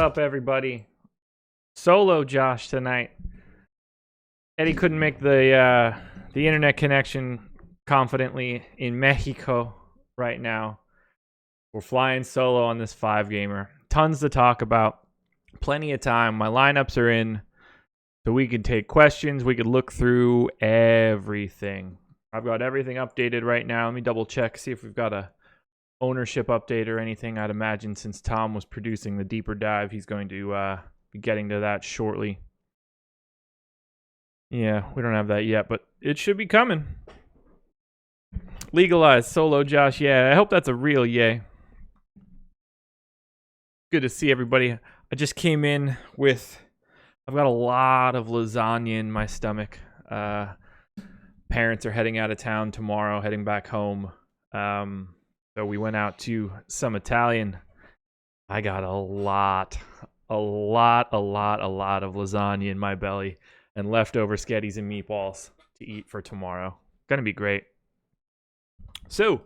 up, everybody? Solo Josh tonight. Eddie couldn't make the internet connection confidently in Mexico right now. We're flying solo on this 5-gamer. Tons to talk about. Plenty of time. My lineups are in, so we could take questions. We could look through everything. I've got everything updated right now. Let me double check, see if we've got a ownership update or anything. I'd imagine since Tom was producing the deeper dive, he's going to be getting to that shortly. Yeah, we don't have that yet, but it should be coming. Legalized solo Josh. Yeah, I hope that's a real yay. Good to see everybody. I just came in with, I've got a lot of lasagna in my stomach. Parents are heading out of town tomorrow, heading back home. So we went out to some Italian. I got a lot of lasagna in my belly and leftover sketties and meatballs to eat for tomorrow. Gonna be great. So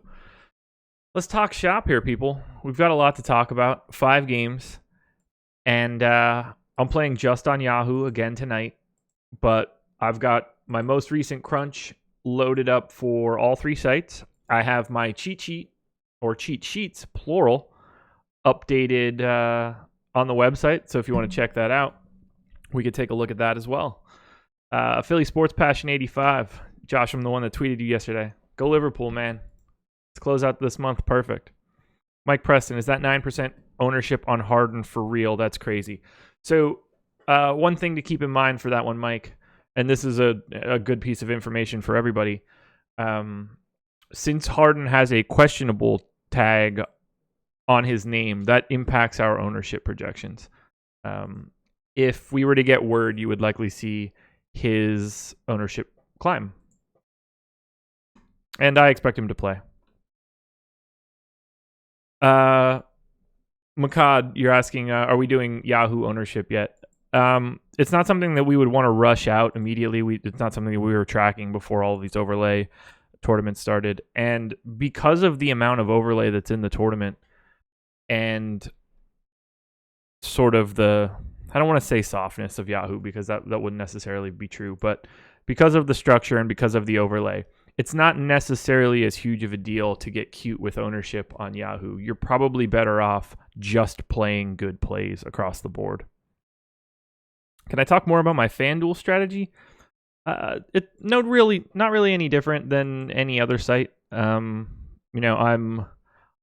let's talk shop here, people. We've got a lot to talk about. 5 games. And I'm playing just on Yahoo again tonight. But I've got my most recent crunch loaded up for all 3 sites. I have my cheat sheet, or cheat sheets, plural, updated on the website. So if you want to check that out, we could take a look at that as well. Philly Sports Passion 85. Josh, I'm the one that tweeted you yesterday. Go Liverpool, man. Let's close out this month perfect. Mike Preston, is that 9% ownership on Harden for real? That's crazy. So one thing to keep in mind for that one, Mike, and this is a good piece of information for everybody. Since Harden has a questionable tag on his name, that impacts our ownership projections. If we were to get word, you would likely see his ownership climb. And I expect him to play. Makad, you're asking, are we doing Yahoo ownership yet? It's not something that we would want to rush out immediately. It's not something that we were tracking before all of these overlay tournaments started. And because of the amount of overlay that's in the tournament and sort of the, I don't want to say softness of Yahoo because that wouldn't necessarily be true, but because of the structure and because of the overlay, it's not necessarily as huge of a deal to get cute with ownership on Yahoo. You're probably better off just playing good plays across the board. Can I talk more about my FanDuel strategy? Not really any different than any other site. I'm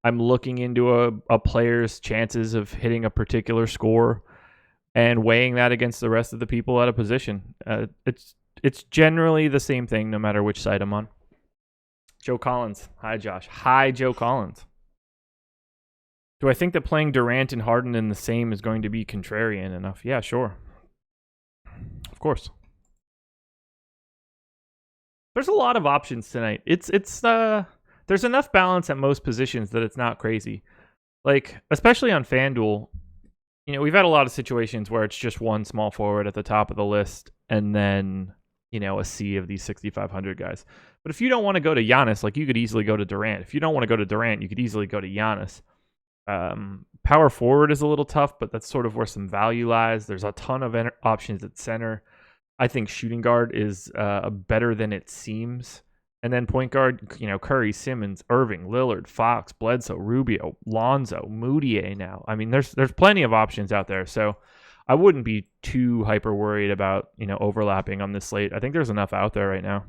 looking into a player's chances of hitting a particular score and weighing that against the rest of the people at a position. It's generally the same thing no matter which site I'm on. Joe Collins. Hi, Josh. Hi, Joe Collins. Do I think that playing Durant and Harden in the same is going to be contrarian enough? Yeah, sure. Of course. There's a lot of options tonight. There's enough balance at most positions that it's not crazy. Like, especially on FanDuel, we've had a lot of situations where it's just one small forward at the top of the list and then, a sea of these 6,500 guys. But if you don't want to go to Giannis, like, you could easily go to Durant. If you don't want to go to Durant, you could easily go to Giannis. Power forward is a little tough, but that's sort of where some value lies. There's a ton of options at center. I think shooting guard is better than it seems. And then point guard, Curry, Simmons, Irving, Lillard, Fox, Bledsoe, Rubio, Lonzo, Moutier now. I mean, there's plenty of options out there. So I wouldn't be too hyper worried about, overlapping on this slate. I think there's enough out there right now.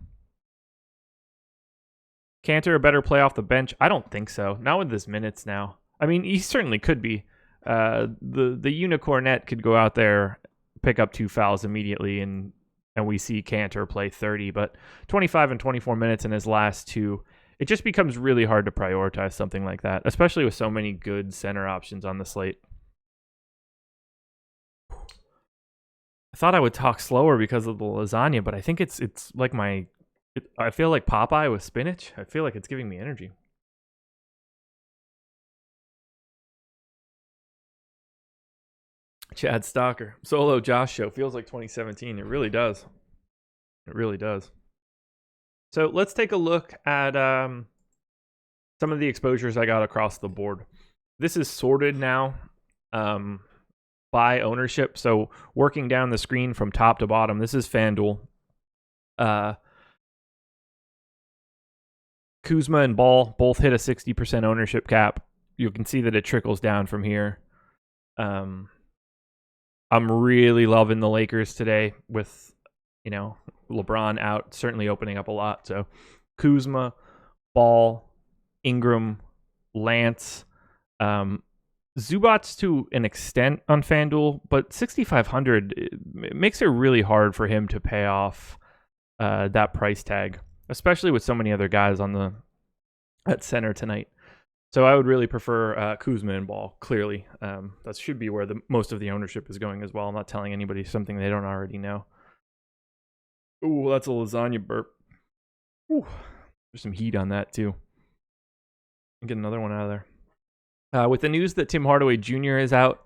Cantor a better play off the bench? I don't think so. Not with his minutes now. I mean, he certainly could be. The Unicornet could go out there, pick up 2 fouls immediately, and we see Cantor play 30. But 25 and 24 minutes in his last 2, it just becomes really hard to prioritize something like that, especially with so many good center options on the slate. I thought I would talk slower because of the lasagna, but I think it's like I feel like Popeye with spinach. I feel like it's giving me energy. Chad Stalker. Solo Josh show. Feels like 2017. It really does. It really does. So let's take a look at some of the exposures I got across the board. This is sorted now. by ownership. So working down the screen from top to bottom, this is FanDuel. Kuzma and Ball both hit a 60% ownership cap. You can see that it trickles down from here. I'm really loving the Lakers today with, LeBron out, certainly opening up a lot. So Kuzma, Ball, Ingram, Lance, Zubats to an extent on FanDuel, but 6,500 makes it really hard for him to pay off that price tag, especially with so many other guys at center tonight. So I would really prefer Kuzma and Ball, clearly. That should be where most of the ownership is going as well. I'm not telling anybody something they don't already know. Ooh, that's a lasagna burp. Ooh, there's some heat on that too. Get another one out of there. With the news that Tim Hardaway Jr. is out,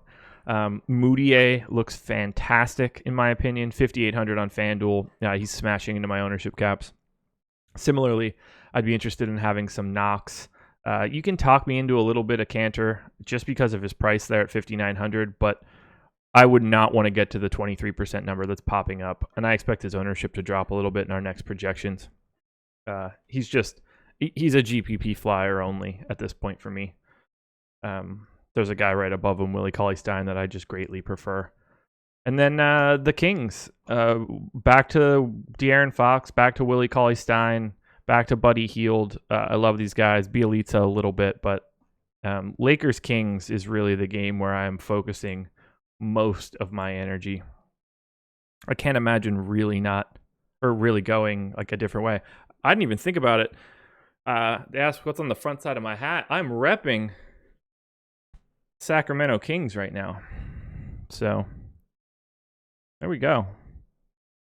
Moutier looks fantastic in my opinion. 5,800 on FanDuel. He's smashing into my ownership caps. Similarly, I'd be interested in having some Knox. You can talk me into a little bit of Cantor just because of his price there at 5,900, but I would not want to get to the 23% number that's popping up, and I expect his ownership to drop a little bit in our next projections. He's a GPP flyer only at this point for me. There's a guy right above him, Willie Cauley-Stein, that I just greatly prefer. And then the Kings, back to De'Aaron Fox, back to Willie Cauley-Stein, back to Buddy Hield. I love these guys. Bielitsa a little bit, but Lakers-Kings is really the game where I'm focusing most of my energy. I can't imagine really going like a different way. I didn't even think about it. They asked what's on the front side of my hat. I'm repping Sacramento Kings right now. So there we go.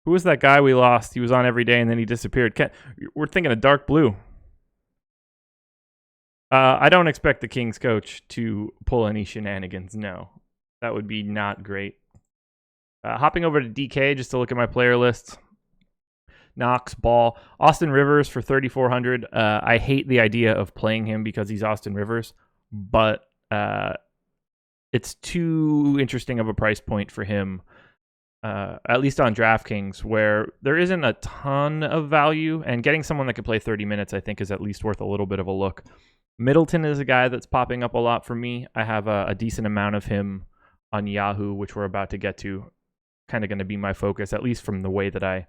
Who was that guy we lost? He was on every day and then he disappeared. We're thinking of dark blue. I don't expect the Kings coach to pull any shenanigans. No, that would be not great. Hopping over to DK just to look at my player list. Knox, Ball, Austin Rivers for 3,400. I hate the idea of playing him because he's Austin Rivers, but it's too interesting of a price point for him, at least on DraftKings, where there isn't a ton of value, and getting someone that could play 30 minutes, I think, is at least worth a little bit of a look. Middleton is a guy that's popping up a lot for me. I have a decent amount of him on Yahoo, which we're about to get to. Kind of going to be my focus, at least from the way that I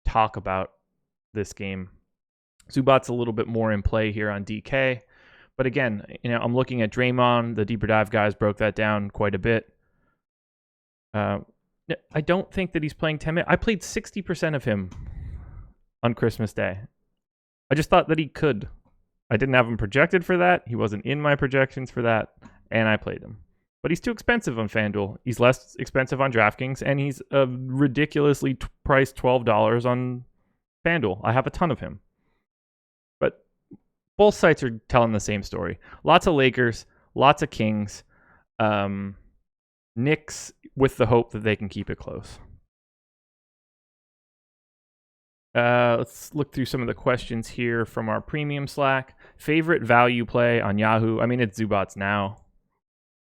talk about this game. Zubats a little bit more in play here on DK. But again, I'm looking at Draymond. The deeper dive guys broke that down quite a bit. I don't think that he's playing 10 minutes. I played 60% of him on Christmas Day. I just thought that he could. I didn't have him projected for that. He wasn't in my projections for that. And I played him. But he's too expensive on FanDuel. He's less expensive on DraftKings. And he's a ridiculously priced $12 on FanDuel. I have a ton of him. But both sites are telling the same story. Lots of Lakers. Lots of Kings. Knicks with the hope that they can keep it close. Let's look through some of the questions here from our premium Slack. Favorite value play on Yahoo? I mean, it's Zubats now.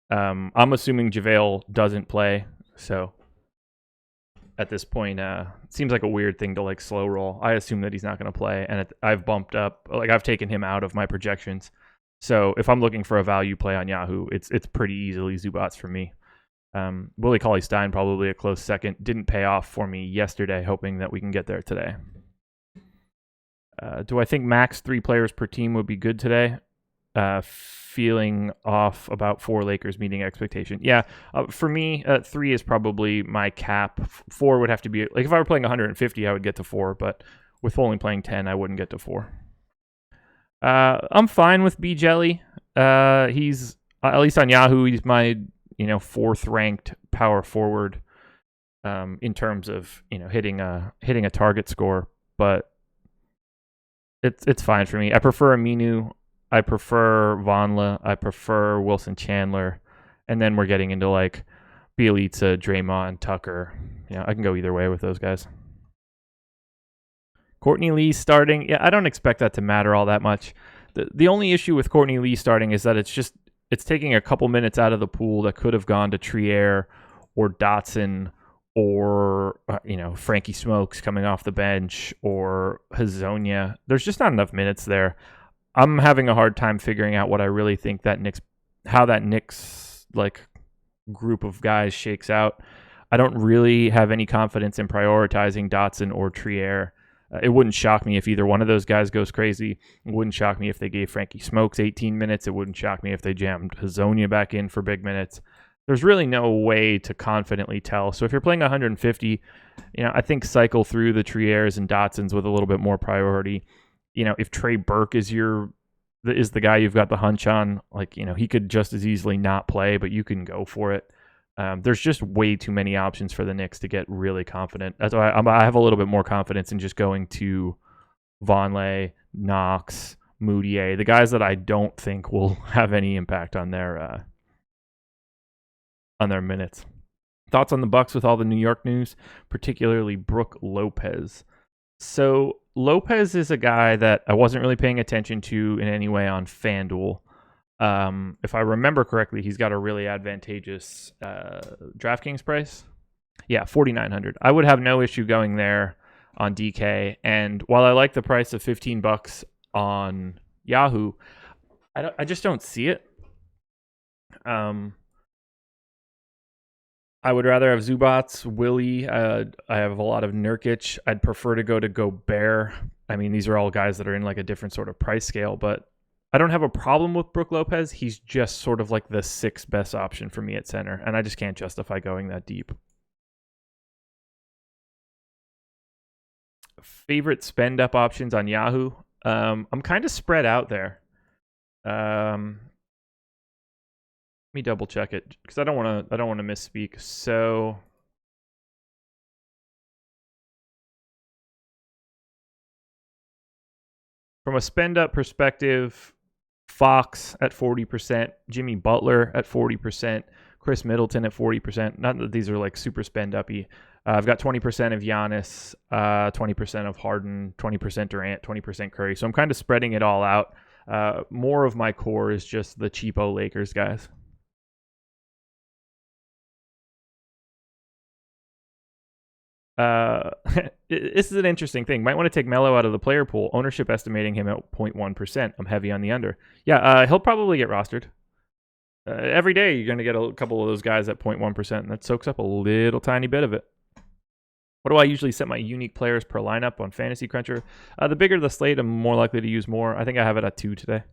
I'm assuming JaVale doesn't play, so at this point, it seems like a weird thing to slow roll. I assume that he's not going to play, and I've bumped up, I've taken him out of my projections. So if I'm looking for a value play on Yahoo, it's pretty easily Zubats for me. Willie Cauley-Stein probably a close second. Didn't pay off for me yesterday, hoping that we can get there today. Do I think max 3 players per team would be good today? Feeling off about 4 Lakers meeting expectation. Yeah, for me, 3 is probably my cap. 4 would have to be, if I were playing 150, I would get to 4, but with only playing 10, I wouldn't get to 4. I'm fine with B Jelly. He's, at least on Yahoo, he's my 4th ranked power forward in terms of hitting a target score, but it's fine for me. I prefer Aminu. I prefer Vonleh. I prefer Wilson Chandler, and then we're getting into Bielitsa, Draymond, Tucker. I can go either way with those guys. Courtney Lee starting. Yeah, I don't expect that to matter all that much. The only issue with Courtney Lee starting is that it's taking a couple minutes out of the pool that could have gone to Trier or Dotson or Frankie Smokes coming off the bench or Hazonia. There's just not enough minutes there. I'm having a hard time figuring out what I really think how that Knicks like group of guys shakes out. I don't really have any confidence in prioritizing Dotson or Trier. It wouldn't shock me if either one of those guys goes crazy. It wouldn't shock me if they gave Frankie Smokes 18 minutes. It wouldn't shock me if they jammed Hazonia back in for big minutes. There's really no way to confidently tell. So if you're playing 150, I think cycle through the Triers and Dotsons with a little bit more priority. If Trey Burke is the guy you've got the hunch on, he could just as easily not play, but you can go for it. There's just way too many options for the Knicks to get really confident. That's why I have a little bit more confidence in just going to Vonleh, Knox, Moutier, the guys that I don't think will have any impact on their minutes. Thoughts on the Bucks with all the New York news, particularly Brook Lopez. So Lopez is a guy that I wasn't really paying attention to in any way on FanDuel. If I remember correctly, he's got a really advantageous DraftKings price. Yeah, 4,900. I would have no issue going there on DK. And while I like the price of $15 on Yahoo, I just don't see it. I would rather have Zubats, Willie. I have a lot of Nurkic. I'd prefer to go to Gobert. I mean, these are all guys that are in like a different sort of price scale, but I don't have a problem with Brook Lopez. He's just sort of like the sixth best option for me at center, and I just can't justify going that deep. Favorite spend up options on Yahoo? I'm kind of spread out there. Let me double check it because I don't want to misspeak. So from a spend up perspective, Fox at 40%, Jimmy Butler at 40%, Chris Middleton at 40%. Not that these are like super spend uppy. I've got 20% of Giannis, 20% of Harden, 20% Durant, 20% Curry. So I'm kind of spreading it all out. More of my core is just the cheapo Lakers guys. This is an interesting thing. Might want to take Melo out of the player pool. Ownership estimating him at 0.1%. I'm heavy on the under. Yeah, he'll probably get rostered. Every day you're going to get a couple of those guys at 0.1%, and that soaks up a little tiny bit of it. What do I usually set my unique players per lineup on Fantasy Cruncher? The bigger the slate, I'm more likely to use more. I think I have it at 2 today.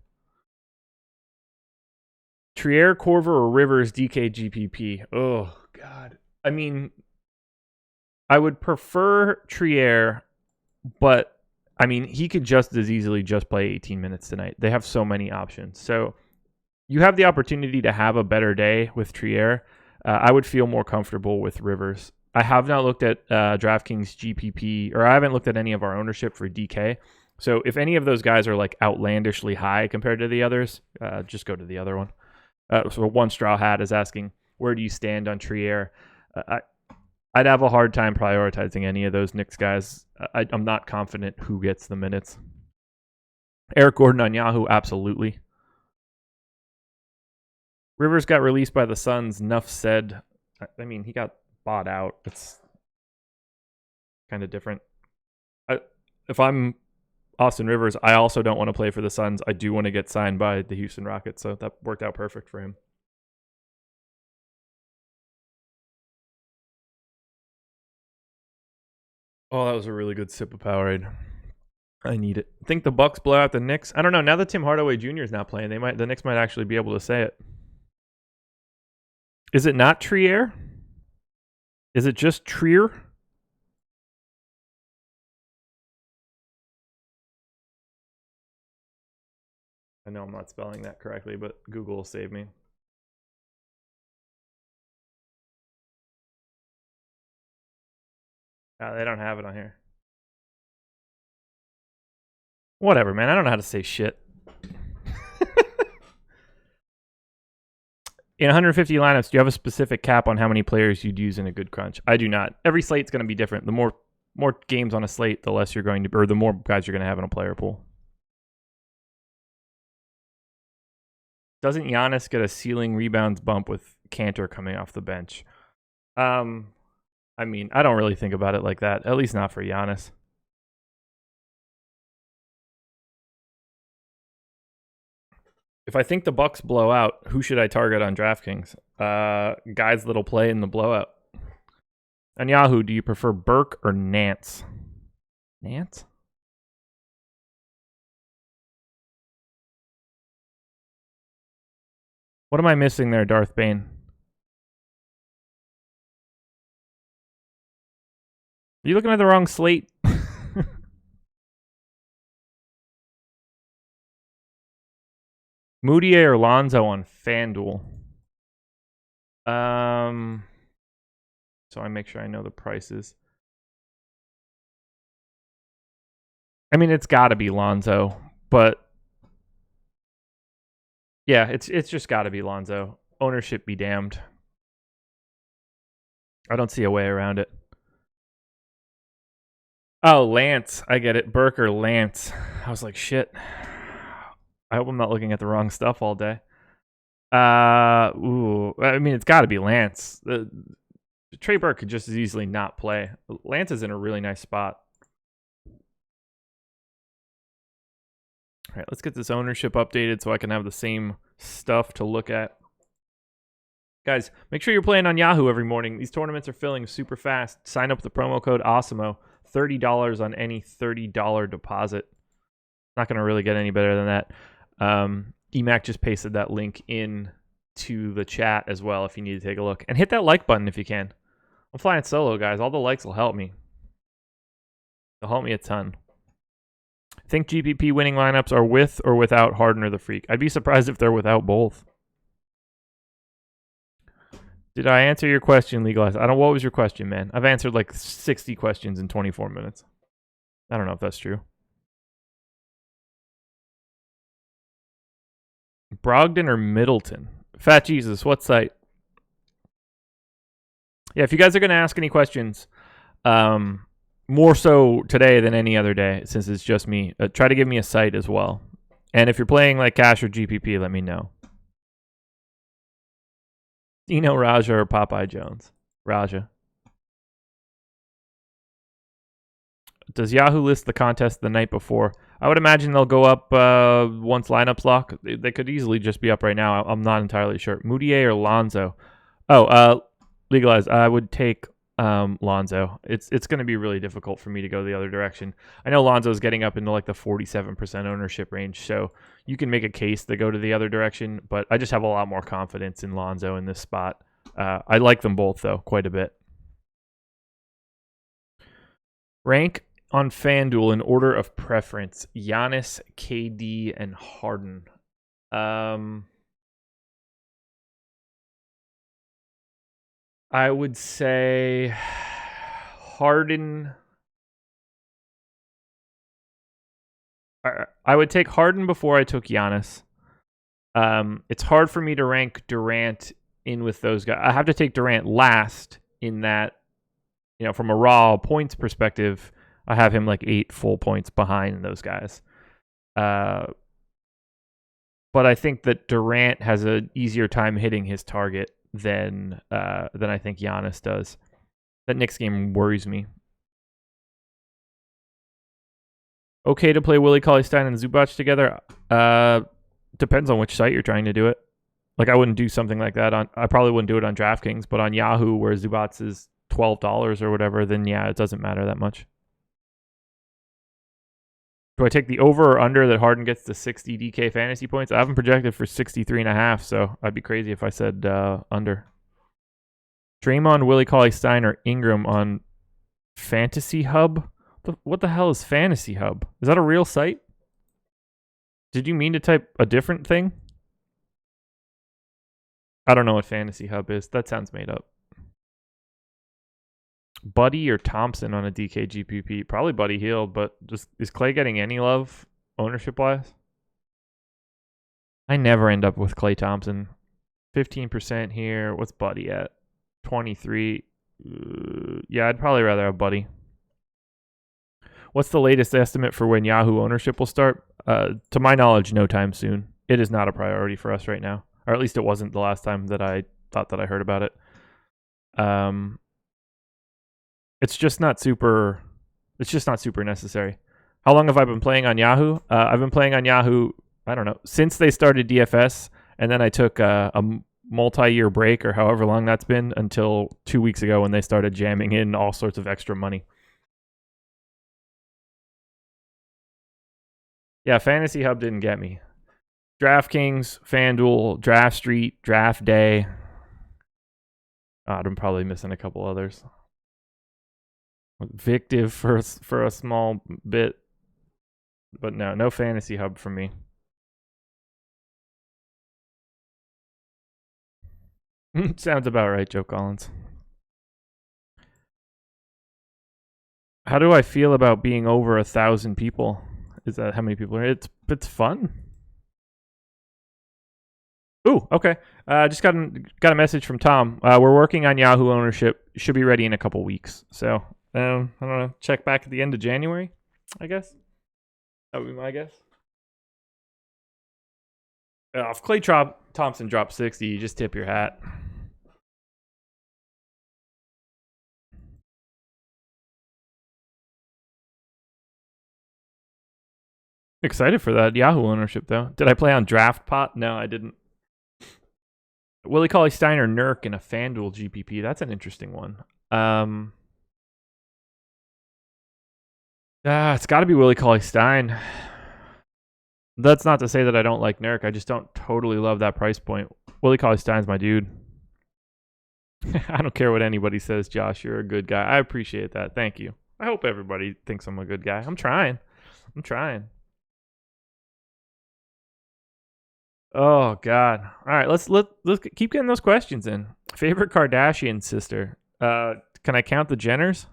Trier, Korver, or Rivers, DK, GPP. Oh, God. I mean, I would prefer Trier, but I mean, he could just as easily just play 18 minutes tonight. They have so many options. So you have the opportunity to have a better day with Trier. I would feel more comfortable with Rivers. I have not looked at DraftKings GPP, or I haven't looked at any of our ownership for DK. So if any of those guys are like outlandishly high compared to the others, just go to the other one. So One Straw Hat is asking, where do you stand on Trier? I'd have a hard time prioritizing any of those Knicks guys. I'm not confident who gets the minutes. Eric Gordon on Yahoo, absolutely. Rivers got released by the Suns. Nuff said. I mean, he got bought out. It's kind of different. If I'm Austin Rivers, I also don't want to play for the Suns. I do want to get signed by the Houston Rockets, so that worked out perfect for him. Oh, that was a really good sip of Powerade. I need it. Think the Bucks blow out the Knicks? I don't know. Now that Tim Hardaway Jr. is not playing, the Knicks might actually be able to say it. Is it not Trier? Is it just Trier? I know I'm not spelling that correctly, but Google will save me. They don't have it on here. Whatever, man. I don't know how to say shit. In 150 lineups, do you have a specific cap on how many players you'd use in a good crunch? I do not. Every slate's going to be different. The more games on a slate, the less you're going to, or the more guys you're going to have in a player pool. Doesn't Giannis get a ceiling rebounds bump with Cantor coming off the bench? I mean, I don't really think about it like that. At least not for Giannis. If I think the Bucks blow out, who should I target on DraftKings? Guys that'll play in the blowout. On Yahoo, do you prefer Burke or Nance? Nance? What am I missing there, Darth Bane? Are you looking at the wrong slate? Moutier or Lonzo on FanDuel? So I make sure I know the prices. I mean, it's got to be Lonzo, but yeah, it's just got to be Lonzo. Ownership be damned. I don't see a way around it. Oh, Lance. I get it. Burke or Lance. I was like, shit. I hope I'm not looking at the wrong stuff all day. I mean, it's got to be Lance. Trey Burke could just as easily not play. Lance is in a really nice spot. All right, let's get this ownership updated so I can have the same stuff to look at. Guys, make sure you're playing on Yahoo every morning. These tournaments are filling super fast. Sign up with the promo code AWESEMO. $30 on any $30 deposit. Not going to really get any better than that. Emac just pasted that link in to the chat as well if you need to take a look. And hit that like button if you can. I'm flying solo, guys. All the likes will help me. They'll help me a ton. Think GPP winning lineups are with or without Harden or the Freak? I'd be surprised if they're without both. Did I answer your question, Legalize? What was your question, man? I've answered like 60 questions in 24 minutes. I don't know if that's true. Brogdon or Middleton? Fat Jesus, what site? Yeah, if you guys are going to ask any questions, more so today than any other day, since it's just me, try to give me a site as well. And if you're playing like Cash or GPP, let me know. Dino, Raja, or Popeye Jones? Raja. Does Yahoo list the contest the night before? I would imagine they'll go up once lineups lock. They could easily just be up right now. I'm not entirely sure. Moutier or Lonzo? Legalize. I would take Lonzo. It's going to be really difficult for me to go the other direction. I know Lonzo's getting up into like the 47% ownership range, so you can make a case to go to the other direction, but I just have a lot more confidence in Lonzo in this spot. I like them both, though, quite a bit. Rank on FanDuel in order of preference: Giannis, KD, and Harden. I would say Harden. I would take Harden before I took Giannis. It's hard for me to rank Durant in with those guys. I have to take Durant last in that, from a raw points perspective, I have him like 8 full points behind those guys. But I think that Durant has an easier time hitting his target than I think Giannis does. That Knicks game worries me. Okay to play Willie Cauley-Stein and Zubac together? Depends on which site you're trying to do it. Like, I wouldn't do something like that I probably wouldn't do it on DraftKings, but on Yahoo, where Zubac is $12 or whatever, then yeah, it doesn't matter that much. Do I take the over or under that Harden gets to 60 DK fantasy points? I haven't projected for 63.5, so I'd be crazy if I said under. Draymond, Willie Cauley-Stein, or Ingram on Fantasy Hub? What the hell is Fantasy Hub? Is that a real site? Did you mean to type a different thing? I don't know what Fantasy Hub is. That sounds made up. Buddy or Thompson on a DK GPP? Probably Buddy Hield, but is Clay getting any love ownership-wise? I never end up with Clay Thompson. 15% here. What's Buddy at? 23. Yeah, I'd probably rather have Buddy. What's the latest estimate for when Yahoo ownership will start? To my knowledge, no time soon. It is not a priority for us right now. Or at least it wasn't the last time that I thought that I heard about it. It's just not super. It's just not super necessary. How long have I been playing on Yahoo? I've been playing on Yahoo, I don't know, since they started DFS, and then I took a multi-year break, or however long that's been, until 2 weeks ago when they started jamming in all sorts of extra money. Yeah, Fantasy Hub didn't get me. DraftKings, FanDuel, Draft Street, Draft Day. I'm probably missing a couple others. Victive for a small bit. But no Fantasy Hub for me. Sounds about right, Joe Collins. How do I feel about being over 1,000 people? Is that how many people are? It's fun. Ooh, okay. Just got a message from Tom. We're working on Yahoo ownership. Should be ready in a couple weeks. So I don't know. Check back at the end of January, I guess. That would be my guess. If Clay Thompson drops 60, you just tip your hat. Excited for that Yahoo ownership, though. Did I play on Draft Pot? No, I didn't. Willie Cauley-Stein or Nurk in a FanDuel GPP. That's an interesting one. It's got to be Willie Cauley-Stein. That's not to say that I don't like Nurk. I just don't totally love that price point. Willie Cauley-Stein's my dude. I don't care what anybody says, Josh. You're a good guy. I appreciate that. Thank you. I hope everybody thinks I'm a good guy. I'm trying. Oh God! All right, let's keep getting those questions in. Favorite Kardashian sister? Can I count the Jenners?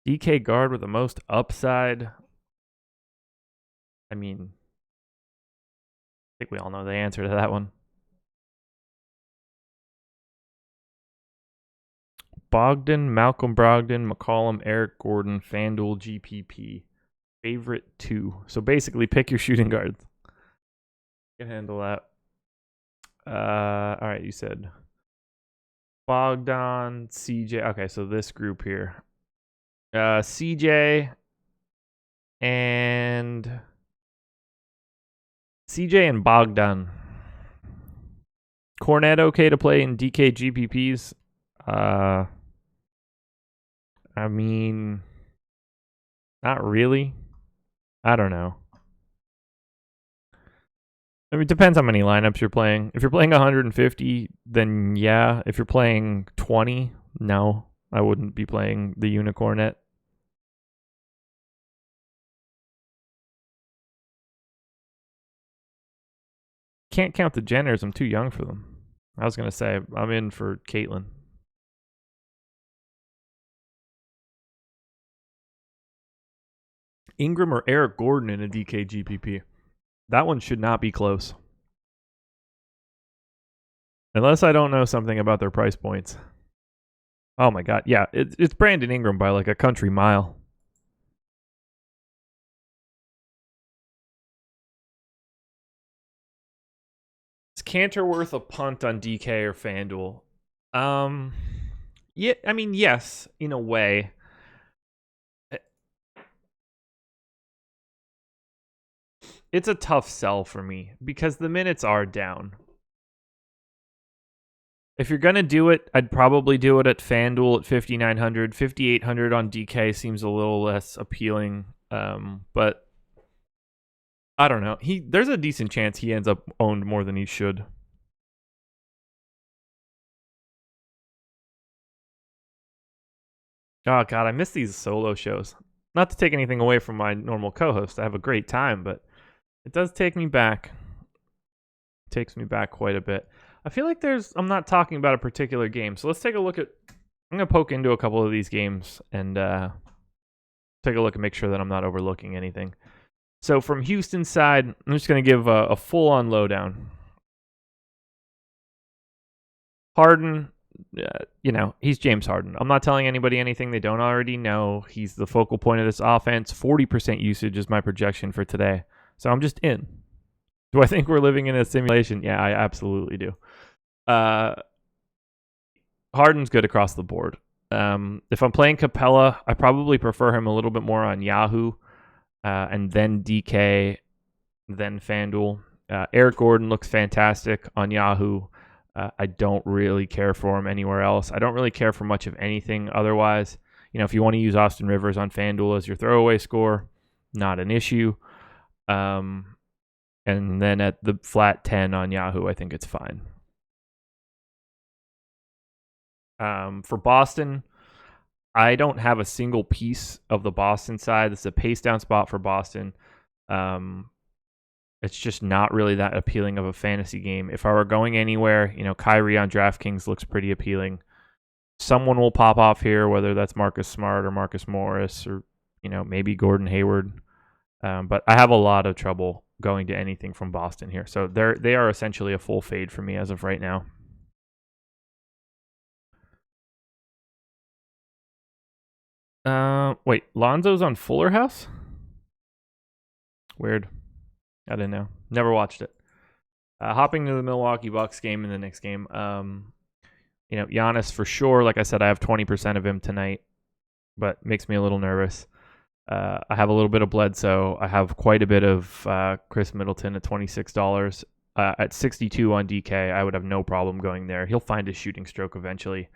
DK guard with the most upside. I mean, I think we all know the answer to that one. Bogdan, Malcolm Brogdon, McCollum, Eric Gordon, FanDuel, GPP. Favorite two. So basically, pick your shooting guards. Can handle that. All right, you said Bogdan, CJ. Okay, so this group here. CJ and Bogdan. Cornet okay to play in DK GPPs? I mean, not really. I don't know. I mean, it depends how many lineups you're playing. If you're playing 150, then yeah. If you're playing 20, no. I wouldn't be playing the Unicornet. Can't count the Jenners. I'm too young for them. I was going to say, I'm in for Caitlyn. Ingram or Eric Gordon in a DK GPP? That one should not be close. Unless I don't know something about their price points. Oh my God. Yeah, it's Brandon Ingram by like a country mile. Is Cantor worth a punt on DK or FanDuel? Yeah, I mean, yes, in a way. It's a tough sell for me because the minutes are down. If you're going to do it, I'd probably do it at FanDuel at 5,900. 5,800 on DK seems a little less appealing. But I don't know. There's a decent chance he ends up owned more than he should. Oh, God, I miss these solo shows. Not to take anything away from my normal co-host. I have a great time, but it does take me back. It takes me back quite a bit. I feel like I'm not talking about a particular game. So let's take a look at, I'm going to poke into a couple of these games and take a look and make sure that I'm not overlooking anything. So from Houston's side, I'm just going to give a full-on lowdown. Harden, he's James Harden. I'm not telling anybody anything they don't already know. He's the focal point of this offense. 40% usage is my projection for today. So I'm just in. Do I think we're living in a simulation? Yeah, I absolutely do. Harden's good across the board. If I'm playing Capella, I probably prefer him a little bit more on Yahoo, and then DK, then FanDuel. Eric Gordon looks fantastic on Yahoo. I don't really care for him anywhere else. I don't really care for much of anything otherwise. If you want to use Austin Rivers on FanDuel as your throwaway score, not an issue. And then at the flat 10 on Yahoo, I think it's fine. For Boston, I don't have a single piece of the Boston side. This is a pace down spot for Boston. It's just not really that appealing of a fantasy game. If I were going anywhere, Kyrie on DraftKings looks pretty appealing. Someone will pop off here, whether that's Marcus Smart or Marcus Morris or, maybe Gordon Hayward. But I have a lot of trouble going to anything from Boston here. So they are essentially a full fade for me as of right now. Wait, Lonzo's on Fuller House? Weird. I didn't know. Never watched it. Hopping to the Milwaukee Bucks game in the next game. Giannis for sure. Like I said, I have 20% of him tonight, but makes me a little nervous. I have a little bit of Bledsoe. I have quite a bit of Chris Middleton at $26. At 62 on DK, I would have no problem going there. He'll find his shooting stroke eventually.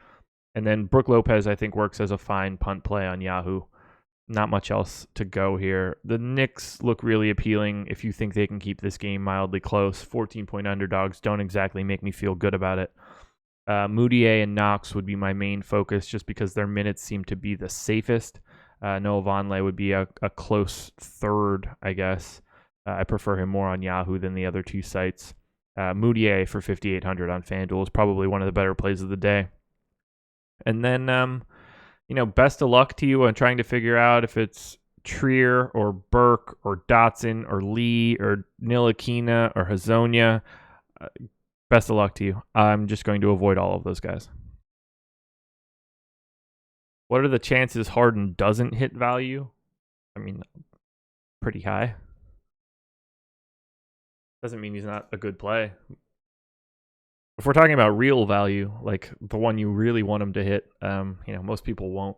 And then Brook Lopez, I think, works as a fine punt play on Yahoo. Not much else to go here. The Knicks look really appealing if you think they can keep this game mildly close. 14-point underdogs don't exactly make me feel good about it. Moutier and Knox would be my main focus just because their minutes seem to be the safest. Noah Vonleh would be a close third, I guess. I prefer him more on Yahoo than the other two sites. Moutier for 5,800 on FanDuel is probably one of the better plays of the day. And then, best of luck to you on trying to figure out if it's Trier or Burke or Dotson or Lee or Ntilikina or Hazonia. Best of luck to you. I'm just going to avoid all of those guys. What are the chances Harden doesn't hit value? Pretty high. Doesn't mean he's not a good play. If we're talking about real value, like the one you really want him to hit, most people won't.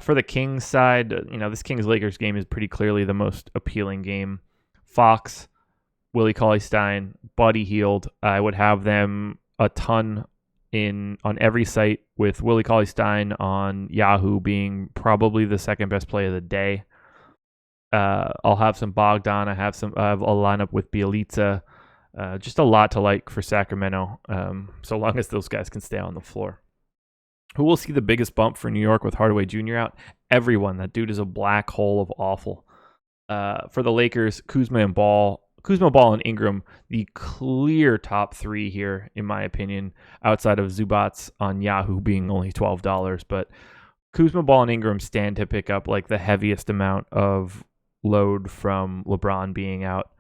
For the Kings side, this Kings-Lakers game is pretty clearly the most appealing game. Fox, Willie Cauley-Stein, Buddy Hield. I would have them a ton on every site, with Willie Cauley-Stein on Yahoo being probably the second best play of the day. I'll have some Bogdan. I have a lineup with Bielitsa. Just a lot to like for Sacramento, so long as those guys can stay on the floor. Who will see the biggest bump for New York with Hardaway Jr. out? Everyone. That dude is a black hole of awful. For the Lakers, Kuzma, Ball, and Ingram, the clear top three here, in my opinion, outside of Zubats on Yahoo being only $12. But Kuzma, Ball, and Ingram stand to pick up like the heaviest amount of load from LeBron being out.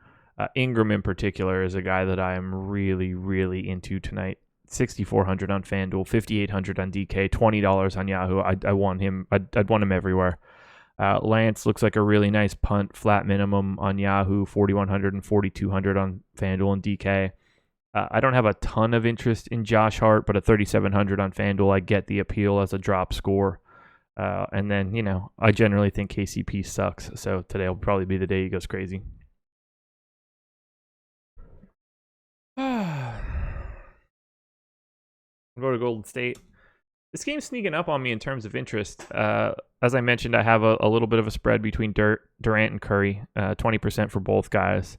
Ingram in particular is a guy that I am really, really into tonight. 6,400 on FanDuel, 5,800 on DK, $20 on Yahoo. I want him. I'd want him everywhere. Lance looks like a really nice punt, flat minimum on Yahoo, 4,100 and 4,200 on FanDuel and DK. I don't have a ton of interest in Josh Hart, but at 3,700 on FanDuel, I get the appeal as a drop score. And then, I generally think KCP sucks, so today will probably be the day he goes crazy. Go to Golden State. This game's sneaking up on me in terms of interest. As I mentioned, I have a little bit of a spread between Durant and Curry, 20% for both guys.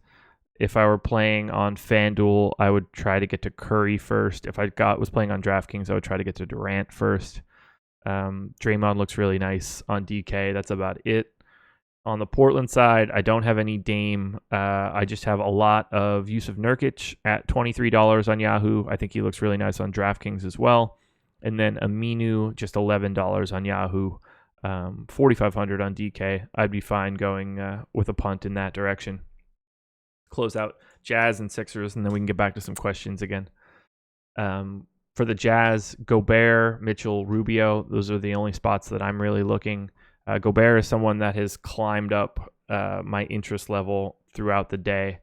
If I were playing on FanDuel, I would try to get to Curry first. If I was playing on DraftKings, I would try to get to Durant first. Draymond looks really nice on DK. That's about it. On the Portland side, I don't have any Dame. I just have a lot of Yusuf Nurkic at $23 on Yahoo. I think he looks really nice on DraftKings as well. And then Aminu, just $11 on Yahoo. 4,500 on DK. I'd be fine going with a punt in that direction. Close out Jazz and Sixers, and then we can get back to some questions again. For the Jazz, Gobert, Mitchell, Rubio, those are the only spots that I'm really looking. Gobert is someone that has climbed up my interest level throughout the day.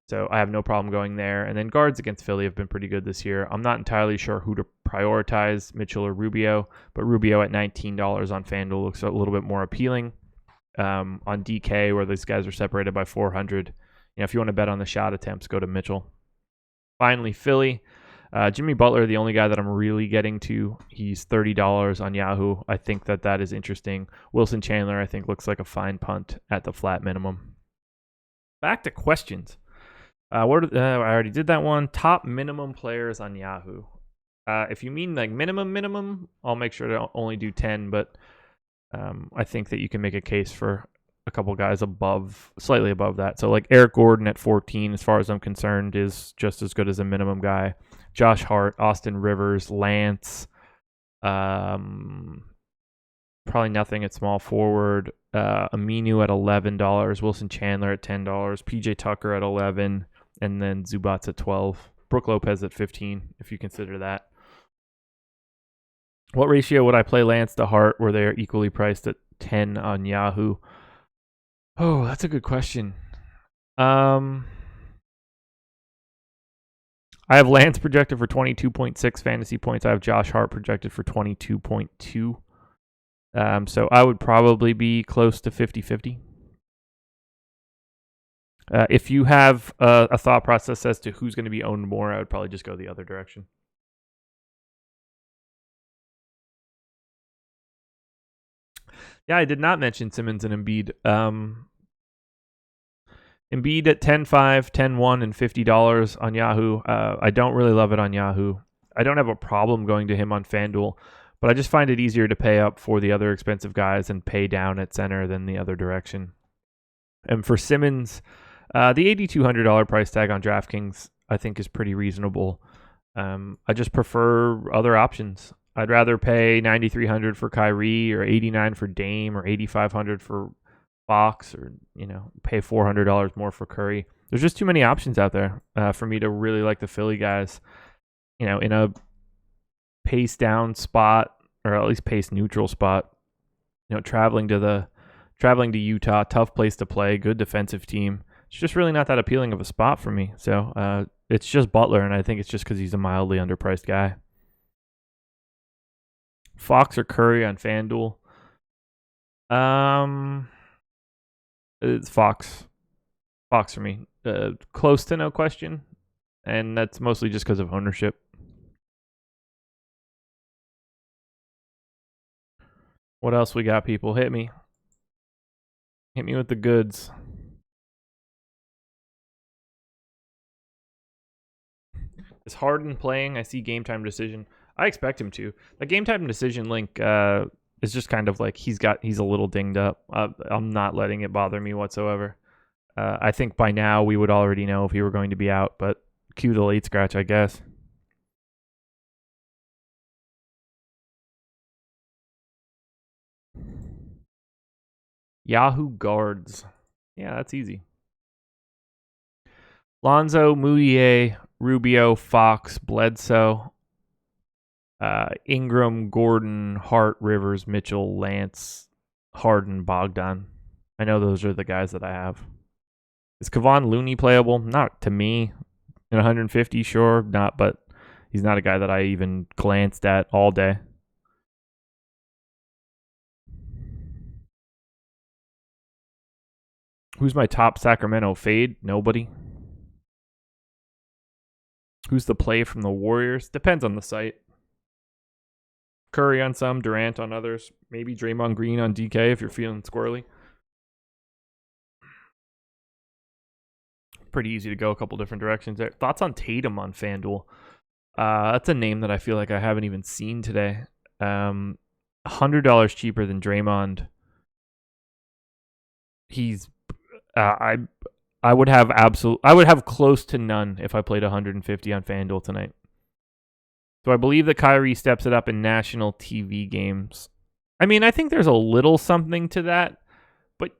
So I have no problem going there. And then guards against Philly have been pretty good this year. I'm not entirely sure who to prioritize, Mitchell or Rubio, but Rubio at $19 on FanDuel looks a little bit more appealing. On DK, where these guys are separated by 400, if you want to bet on the shot attempts, go to Mitchell. Finally, Philly. Jimmy Butler, the only guy that I'm really getting to. He's $30 on Yahoo. I think that is interesting. Wilson Chandler, I think, looks like a fine punt at the flat minimum. Back to questions. I already did that one. Top minimum players on Yahoo. If you mean like minimum, I'll make sure to only do 10, but I think that you can make a case for a couple guys slightly above that. So like Eric Gordon at 14, as far as I'm concerned, is just as good as a minimum guy. Josh Hart, Austin Rivers, Lance, probably nothing at small forward. Aminu at $11, Wilson Chandler at $10, PJ Tucker at 11, and then Zubats at 12. Brook Lopez at 15, if you consider that. What ratio would I play Lance to Hart where they are equally priced at 10 on Yahoo? Oh, that's a good question. I have Lance projected for 22.6 fantasy points. I have Josh Hart projected for 22.2. So I would probably be close to 50-50. If you have a thought process as to who's going to be owned more, I would probably just go the other direction. Yeah, I did not mention Simmons and Embiid. Embiid at 10.5, 10.1, and $50 on Yahoo. I don't really love it on Yahoo. I don't have a problem going to him on FanDuel, but I just find it easier to pay up for the other expensive guys and pay down at center than the other direction. And for Simmons, the $8,200 price tag on DraftKings, I think, is pretty reasonable. I just prefer other options. I'd rather pay $9,300 for Kyrie or $89 for Dame or $8,500 for Fox, or pay $400 more for Curry. There's just too many options out there for me to really like the Philly guys. In a pace down spot, or at least pace neutral spot. Traveling to Utah, tough place to play, good defensive team. It's just really not that appealing of a spot for me. So it's just Butler, and I think it's just because he's a mildly underpriced guy. Fox or Curry on FanDuel? It's Fox. Fox for me. Close to no question. And that's mostly just because of ownership. What else we got, people? Hit me. Hit me with the goods. Is Harden playing? I see game time decision. I expect him to. The game time decision link is just kind of like he's a little dinged up. I'm not letting it bother me whatsoever. I think by now we would already know if he were going to be out, but cue the late scratch, I guess. Yahoo guards. Yeah, that's easy. Lonzo, Moutier, Rubio, Fox, Bledsoe, Ingram, Gordon, Hart, Rivers, Mitchell, Lance, Harden, Bogdan. I know those are the guys that I have. Is Kevon Looney playable? Not to me. At 150, sure, not, but he's not a guy that I even glanced at all day. Who's my top Sacramento fade? Nobody. Who's the play from the Warriors? Depends on the site. Curry on some, Durant on others. Maybe Draymond Green on DK if you're feeling squirrely. Pretty easy to go a couple different directions there. Thoughts on Tatum on FanDuel? That's a name that I feel like I haven't even seen today. $100 cheaper than Draymond. He's I would have close to none if I played 150 on FanDuel tonight. So I believe that Kyrie steps it up in national TV games. I mean, I think there's a little something to that, but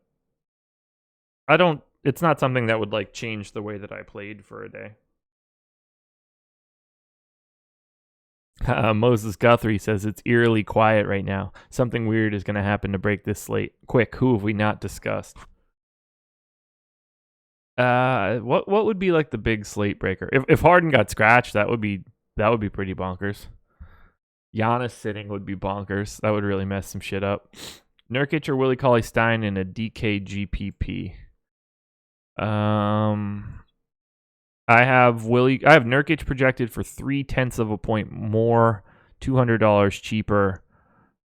it's not something that would like change the way that I played for a day. Moses Guthrie says it's eerily quiet right now. Something weird is going to happen to break this slate. Quick, who have we not discussed? What would be like the big slate breaker? If Harden got scratched, that would be pretty bonkers. Giannis sitting would be bonkers. That would really mess some shit up. Nurkic or Willie Cauley-Stein in a DKGPP. I have Nurkic projected for 0.3 of a point more, $200 cheaper,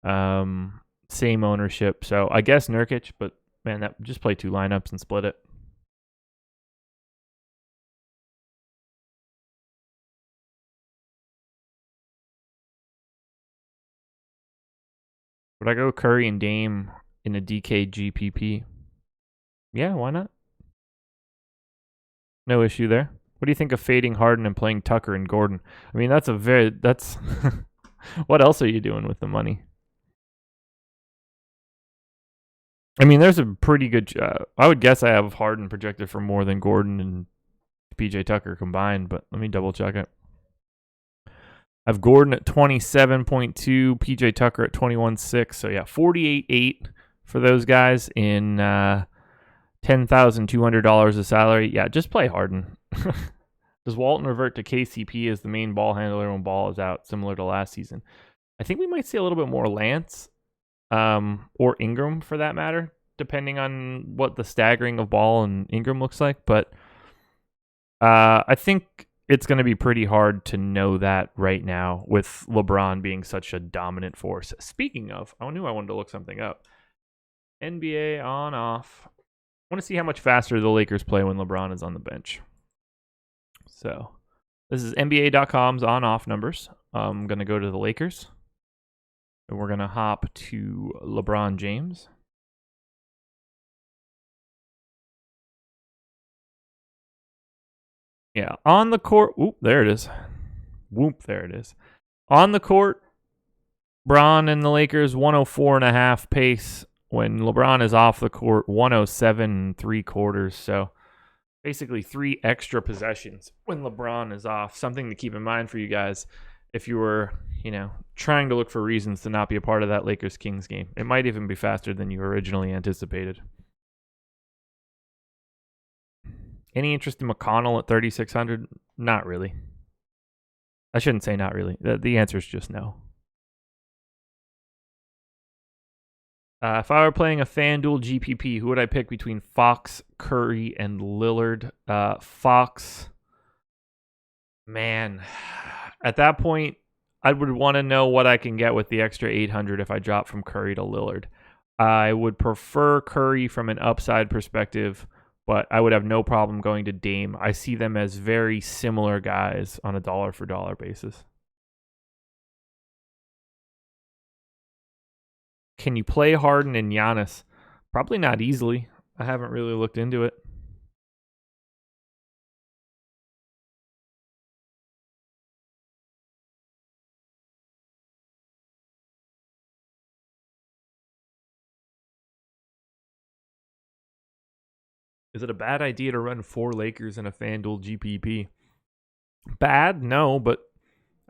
same ownership. So I guess Nurkic, but man, that just play 2 lineups and split it. Would I go Curry and Dame in a DKGPP? Yeah, why not? No issue there. What do you think of fading Harden and playing Tucker and Gordon? I mean, that's what else are you doing with the money? I mean, there's a pretty good. I would guess I have Harden projected for more than Gordon and PJ Tucker combined, but let me double check it. I have Gordon at 27.2, PJ Tucker at 21.6. So yeah, 48.8 for those guys in $10,200 of salary. Yeah, just play Harden. Does Walton revert to KCP as the main ball handler when ball is out, similar to last season? I think we might see a little bit more Lance, or Ingram for that matter, depending on what the staggering of Ball and Ingram looks like. But I think it's going to be pretty hard to know that right now with LeBron being such a dominant force. Speaking of, I knew I wanted to look something up. NBA on off. I want to see how much faster the Lakers play when LeBron is on the bench. So this is NBA.com's on off numbers. I'm going to go to the Lakers. And we're going to hop to LeBron James. Yeah, on the court. Oop, there it is. Whoop, there it is. On the court, Bron and the Lakers 104.5 pace. When LeBron is off the court, 107.75. So basically 3 extra possessions when LeBron is off. Something to keep in mind for you guys if you were, trying to look for reasons to not be a part of that Lakers-Kings game. It might even be faster than you originally anticipated. Any interest in McConnell at 3,600? Not really. I shouldn't say not really. The answer is just no. If I were playing a FanDuel GPP, who would I pick between Fox, Curry, and Lillard? Fox. Man, at that point, I would want to know what I can get with the extra 800 if I drop from Curry to Lillard. I would prefer Curry from an upside perspective, but I would have no problem going to Dame. I see them as very similar guys on a dollar-for-dollar basis. Can you play Harden and Giannis? Probably not easily. I haven't really looked into it. Is it a bad idea to run 4 Lakers in a FanDuel GPP? Bad? No, but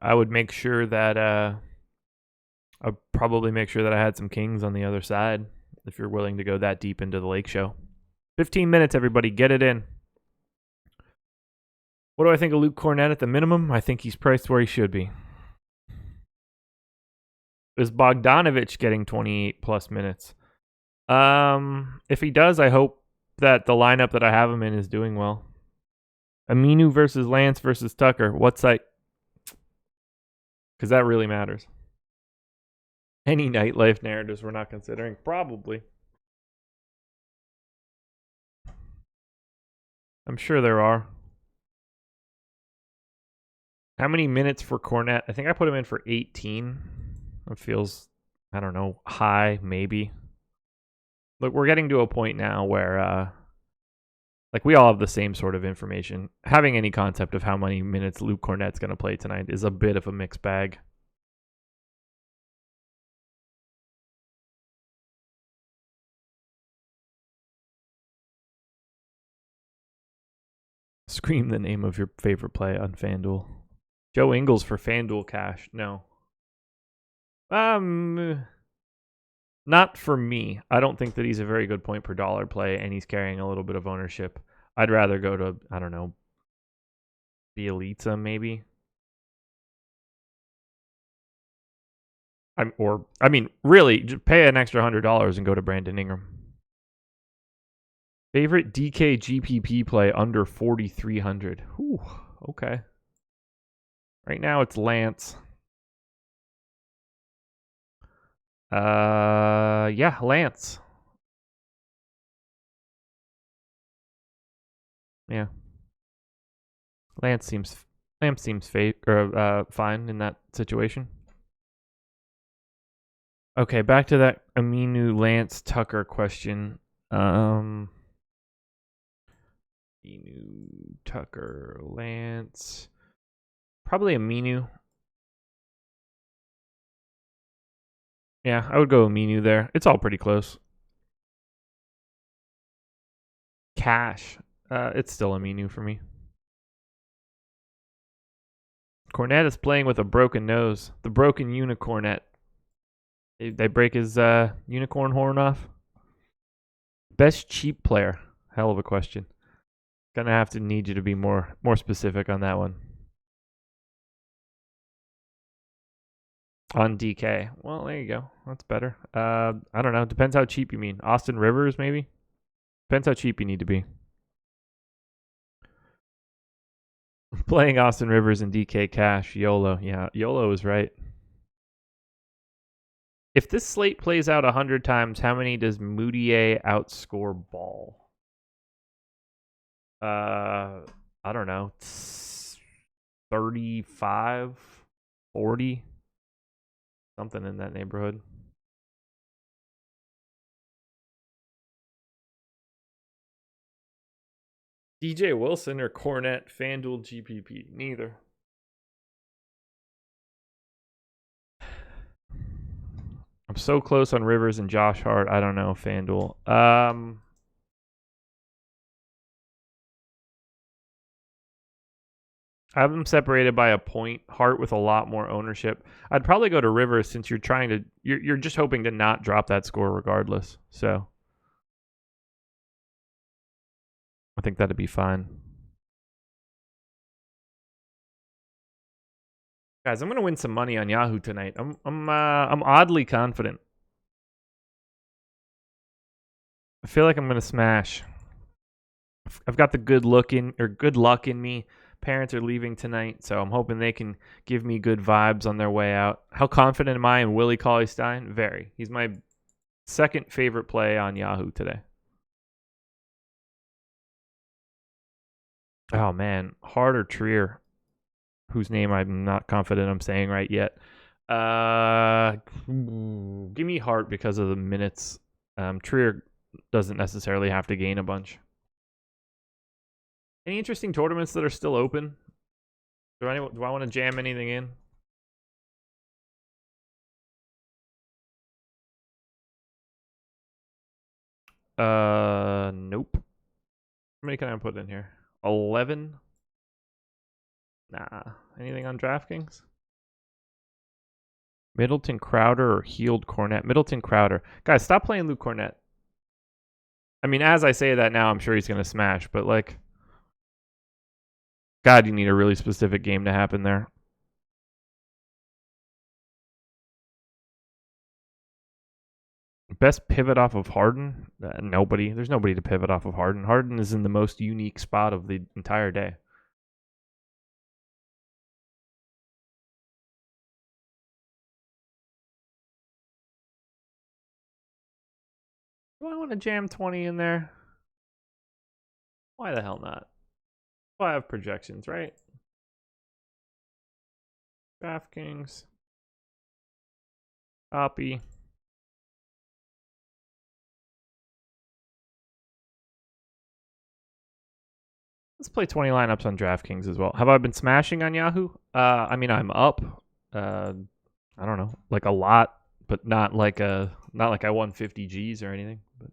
I would make sure that I'd probably make sure that I had some Kings on the other side if you're willing to go that deep into the Lake Show. 15 minutes, everybody. Get it in. What do I think of Luke Cornett at the minimum? I think he's priced where he should be. Is Bogdanovich getting 28 plus minutes? If he does, I hope that the lineup that I have him in is doing well. Aminu versus Lance versus Tucker. What site? Because that really matters. Any nightlife narratives we're not considering? Probably. I'm sure there are. How many minutes for Cornett? I think I put him in for 18. It feels, I don't know, high, maybe. Look, we're getting to a point now where, we all have the same sort of information. Having any concept of how many minutes Luke Cornett's going to play tonight is a bit of a mixed bag. Scream the name of your favorite play on FanDuel. Joe Ingles for FanDuel cash. No. Not for me. I don't think that he's a very good point per dollar play, and he's carrying a little bit of ownership. I'd rather go to, I don't know, Bielitsa maybe. Really, just pay an extra $100 and go to Brandon Ingram. Favorite DK GPP play under 4,300. Ooh, okay. Right now it's Lance. Yeah, Lance. Yeah, Lance seems fine in that situation. Okay, back to that Aminu Lance Tucker question. Aminu Tucker Lance. Probably Aminu. Yeah, I would go Aminu there. It's all pretty close. Cash. It's still Aminu for me. Cornette is playing with a broken nose. The broken unicornet. They break his unicorn horn off. Best cheap player. Hell of a question. Gonna have to need you to be more specific on that one. On DK. Well, there you go. That's better. I don't know. Depends how cheap you mean. Austin Rivers, maybe? Depends how cheap you need to be. Playing Austin Rivers in DK cash. YOLO. Yeah, YOLO is right. If this slate plays out 100 times, how many does Moutier outscore Ball? I don't know. 35, 40, something in that neighborhood. DJ Wilson or Cornette FanDuel GPP? Neither. I'm so close on Rivers and Josh Hart. I don't know FanDuel. I have them separated by a point. Hart with a lot more ownership. I'd probably go to Rivers since you're just hoping to not drop that score regardless. So I think that'd be fine. Guys, I'm gonna win some money on Yahoo tonight. I'm oddly confident. I feel like I'm gonna smash. I've got the good luck in me. Parents are leaving tonight, so I'm hoping they can give me good vibes on their way out. How confident am I in Willie Cauley-Stein? Very. He's my second favorite play on Yahoo today. Oh man, Hart or Trier, whose name I'm not confident I'm saying right yet. Give me Hart because of the minutes. Trier doesn't necessarily have to gain a bunch. Any interesting tournaments that are still open? Do I want to jam anything in? Nope. How many can I put in here? 11? Nah. Anything on DraftKings? Middleton Crowder or Healed Cornette? Middleton Crowder. Guys, stop playing Luke Cornette. I mean, as I say that now, I'm sure he's going to smash, but like, God, you need a really specific game to happen there. Best pivot off of Harden? Nobody. There's nobody to pivot off of Harden. Harden is in the most unique spot of the entire day. Do I want to jam 20 in there? Why the hell not? Well, I have projections, right? DraftKings. Copy. Let's play 20 lineups on DraftKings as well. Have I been smashing on Yahoo? I mean, I'm up. I don't know, like a lot, but not like I won 50 G's or anything. But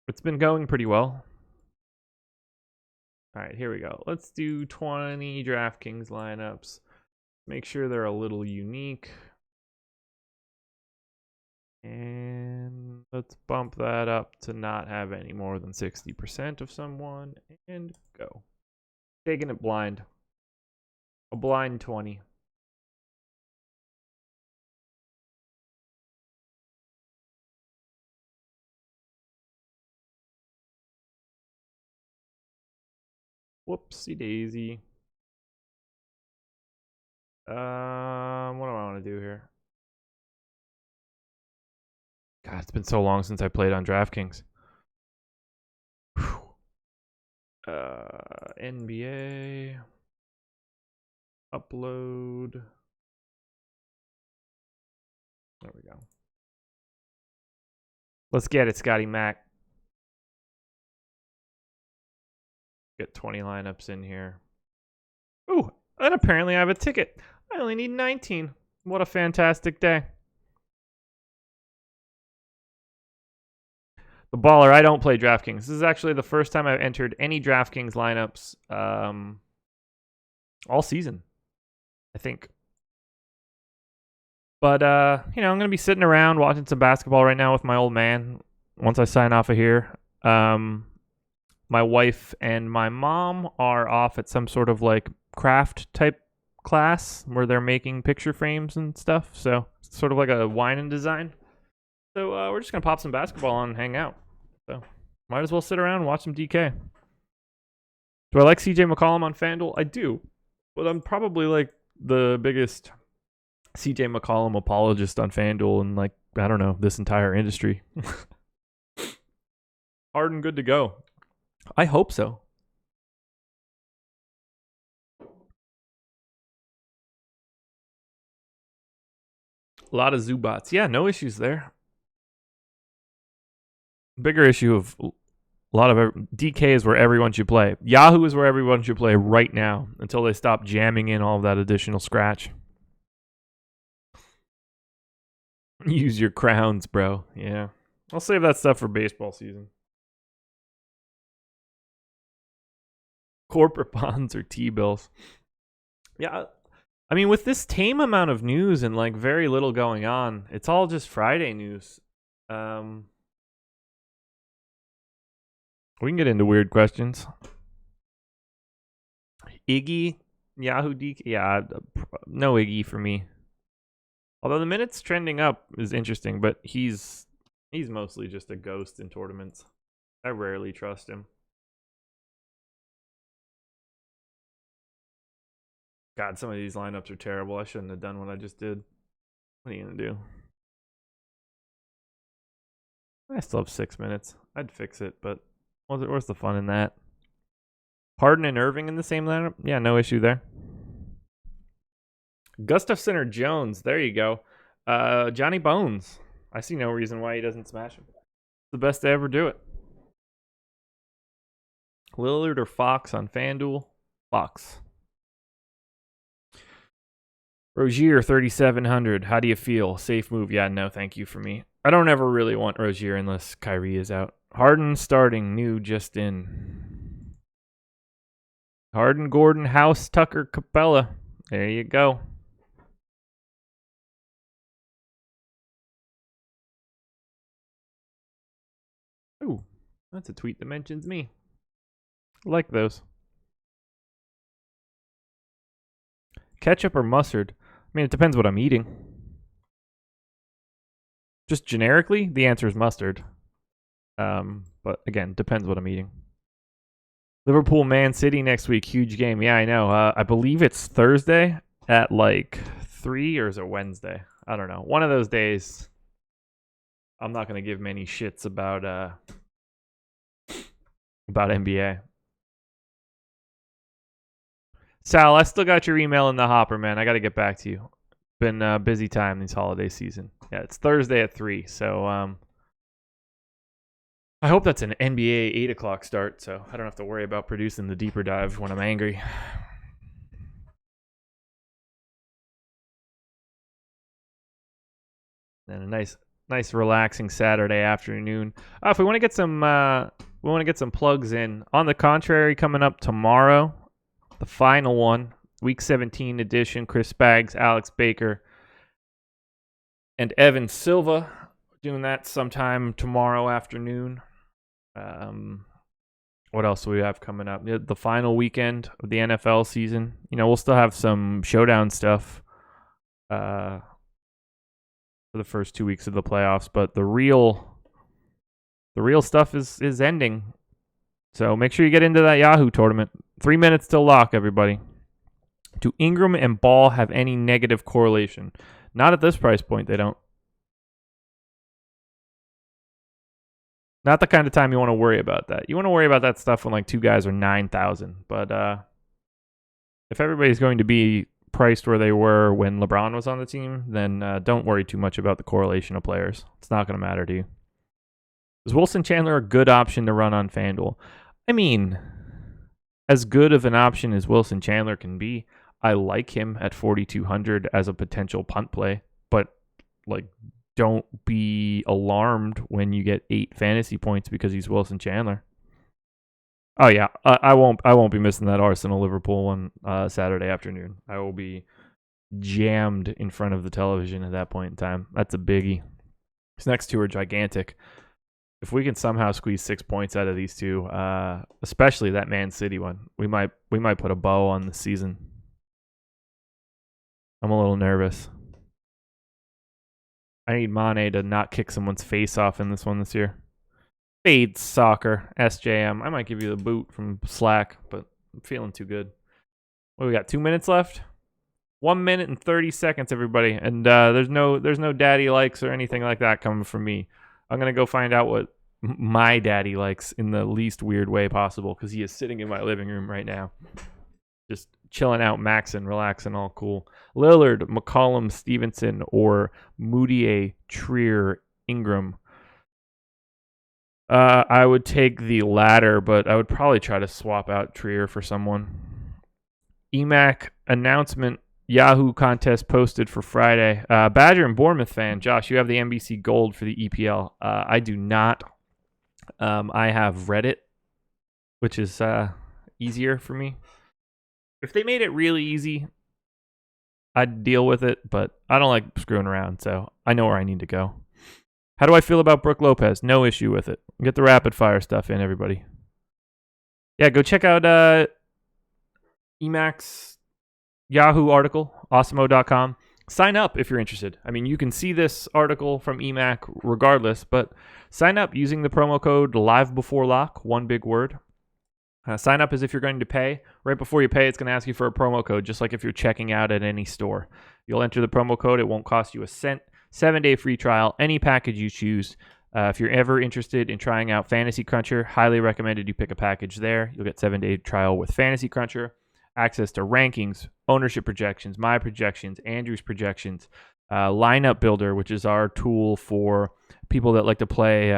it's been going pretty well. All right, here we go. Let's do 20 DraftKings lineups. Make sure they're a little unique. And let's bump that up to not have any more than 60% of someone. And go. Taking it blind. A blind 20. Whoopsie daisy. What do I want to do here? God, it's been so long since I played on DraftKings. NBA. Upload. There we go. Let's get it, Scotty Mac. Get 20 lineups in here. Ooh, and apparently I have a ticket. I only need 19. What a fantastic day. The baller, I don't play DraftKings. This is actually the first time I've entered any DraftKings lineups all season, I think. But, I'm going to be sitting around watching some basketball right now with my old man once I sign off of here. My wife and my mom are off at some sort of like craft type class where they're making picture frames and stuff. So it's sort of like a wine and design. So we're just going to pop some basketball on and hang out. So might as well sit around and watch some DK. Do I like CJ McCollum on FanDuel? I do. But I'm probably like the biggest CJ McCollum apologist on FanDuel and like, I don't know, this entire industry. Harden good to go. I hope so. A lot of Zubats. Yeah, no issues there. Bigger issue of a lot of DK is where everyone should play. Yahoo is where everyone should play right now until they stop jamming in all of that additional scratch. Use your crowns, bro. Yeah. I'll save that stuff for baseball season. Corporate bonds or T-bills. Yeah. I mean, with this tame amount of news and like very little going on, it's all just Friday news. We can get into weird questions. Iggy, Yahoo DK. Yeah, no Iggy for me. Although the minutes trending up is interesting, but he's mostly just a ghost in tournaments. I rarely trust him. God, some of these lineups are terrible. I shouldn't have done what I just did. What are you going to do? I still have 6 minutes. I'd fix it, but what's the fun in that? Harden and Irving in the same lineup? Yeah, no issue there. Gustafson or Jones? There you go. Johnny Bones. I see no reason why he doesn't smash him. It's the best to ever do it. Lillard or Fox on FanDuel? Fox. Rozier 3,700. How do you feel? Safe move? Yeah, no, thank you for me. I don't ever really want Rozier unless Kyrie is out. Harden starting, new just in. Harden, Gordon, House, Tucker, Capella. There you go. Ooh, that's a tweet that mentions me. I like those. Ketchup or mustard? I mean, it depends what I'm eating. Just generically, the answer is mustard. But again, depends what I'm eating. Liverpool, Man City next week. Huge game. Yeah, I know. I believe it's Thursday at like 3 or is it Wednesday? I don't know. One of those days. I'm not going to give many shits about NBA. Sal, I still got your email in the hopper, man. I got to get back to you. Been a busy time this holiday season. Yeah, it's Thursday at 3, so I hope that's an NBA 8 o'clock start, so I don't have to worry about producing the deeper dive when I'm angry. And a nice relaxing Saturday afternoon. If we want to get some plugs in. On the contrary, coming up tomorrow, the final one, Week 17 edition. Chris Spags, Alex Baker, and Evan Silva Doing that sometime tomorrow afternoon. What else do we have coming up? The final weekend of the NFL season. We'll still have some showdown stuff for the first 2 weeks of the playoffs, but the real stuff is ending. So make sure you get into that Yahoo tournament. 3 minutes till lock, everybody. Do Ingram and Ball have any negative correlation? Not at this price point, they don't. Not the kind of time you want to worry about that. You want to worry about that stuff when like two guys are 9,000. But if everybody's going to be priced where they were when LeBron was on the team, then don't worry too much about the correlation of players. It's not going to matter to you. Is Wilson Chandler a good option to run on FanDuel? I mean, as good of an option as Wilson Chandler can be, I like him at 4,200 as a potential punt play, but like, don't be alarmed when you get 8 fantasy points because he's Wilson Chandler. Oh yeah, I won't be missing that Arsenal Liverpool one Saturday afternoon. I will be jammed in front of the television at that point in time. That's a biggie. These next two are gigantic. If we can somehow squeeze 6 points out of these two, especially that Man City one, we might put a bow on the season. I'm a little nervous. I need Mane to not kick someone's face off in this one this year. Fade Soccer, SJM. I might give you the boot from Slack, but I'm feeling too good. What we got? 2 minutes left? 1 minute and 30 seconds, everybody. And there's no daddy likes or anything like that coming from me. I'm going to go find out what my daddy likes in the least weird way possible because he is sitting in my living room right now. Just chilling out, maxing, relaxing, all cool. Lillard, McCollum, Stevenson, or Moutier, Trier, Ingram. I would take the latter, but I would probably try to swap out Trier for someone. EMAC announcement, Yahoo contest posted for Friday. Badger and Bournemouth fan, Josh, you have the NBC Gold for the EPL. I do not. I have Reddit, which is easier for me. If they made it really easy, I'd deal with it, but I don't like screwing around, so I know where I need to go. How do I feel about Brook Lopez? No issue with it. Get the rapid fire stuff in, everybody. Yeah, go check out EMAC's Yahoo article, awesemo.com. Sign up if you're interested. I mean, you can see this article from EMAC regardless, but sign up using the promo code LiveBeforeLock, one big word. Sign up as if you're going to pay. Right before you pay, it's going to ask you for a promo code, just like if you're checking out at any store. You'll enter the promo code. It won't cost you a cent. 7-day free trial, any package you choose. If you're ever interested in trying out Fantasy Cruncher, highly recommended you pick a package there. You'll get 7-day trial with Fantasy Cruncher, access to rankings, ownership projections, my projections, Andrew's projections, lineup builder, which is our tool for people that like to play,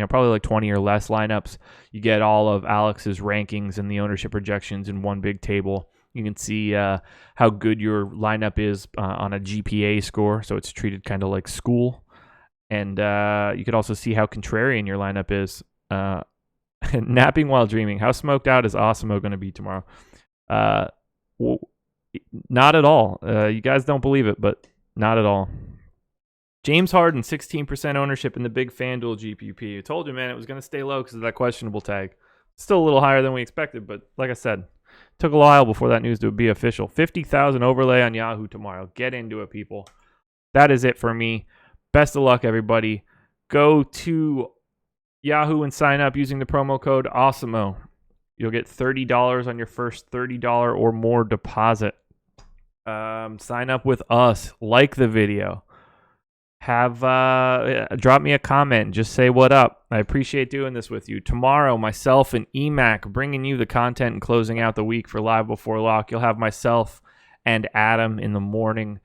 probably like 20 or less lineups. You get all of Alex's rankings and the ownership projections in one big table. You can see how good your lineup is on a GPA score, so it's treated kind of like school. And you could also see how contrarian your lineup is. Napping while dreaming. How smoked out is Awesemo going to be tomorrow? Not at all. You guys don't believe it, but not at all. James Harden, 16% ownership in the big FanDuel GPP. I told you, man, it was going to stay low because of that questionable tag. Still a little higher than we expected, but like I said, took a while before that news to be official. 50,000 overlay on Yahoo tomorrow. Get into it, people. That is it for me. Best of luck, everybody. Go to Yahoo and sign up using the promo code AWESEMO. You'll get $30 on your first $30 or more deposit. Sign up with us. Like the video. Drop me a comment. Just say what up. I appreciate doing this with you. Tomorrow, myself and EMAC bringing you the content and closing out the week for Live Before Lock. You'll have myself and Adam in the morning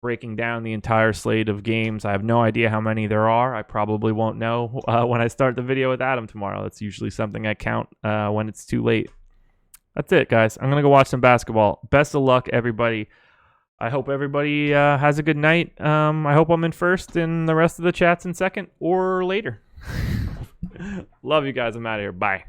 breaking down the entire slate of games. I have no idea how many there are. I probably won't know when I start the video with Adam tomorrow. That's usually something I count when it's too late. That's it, guys. I'm going to go watch some basketball. Best of luck, everybody. I hope everybody has a good night. I hope I'm in first and the rest of the chat's in second or later. Love you guys. I'm out of here. Bye.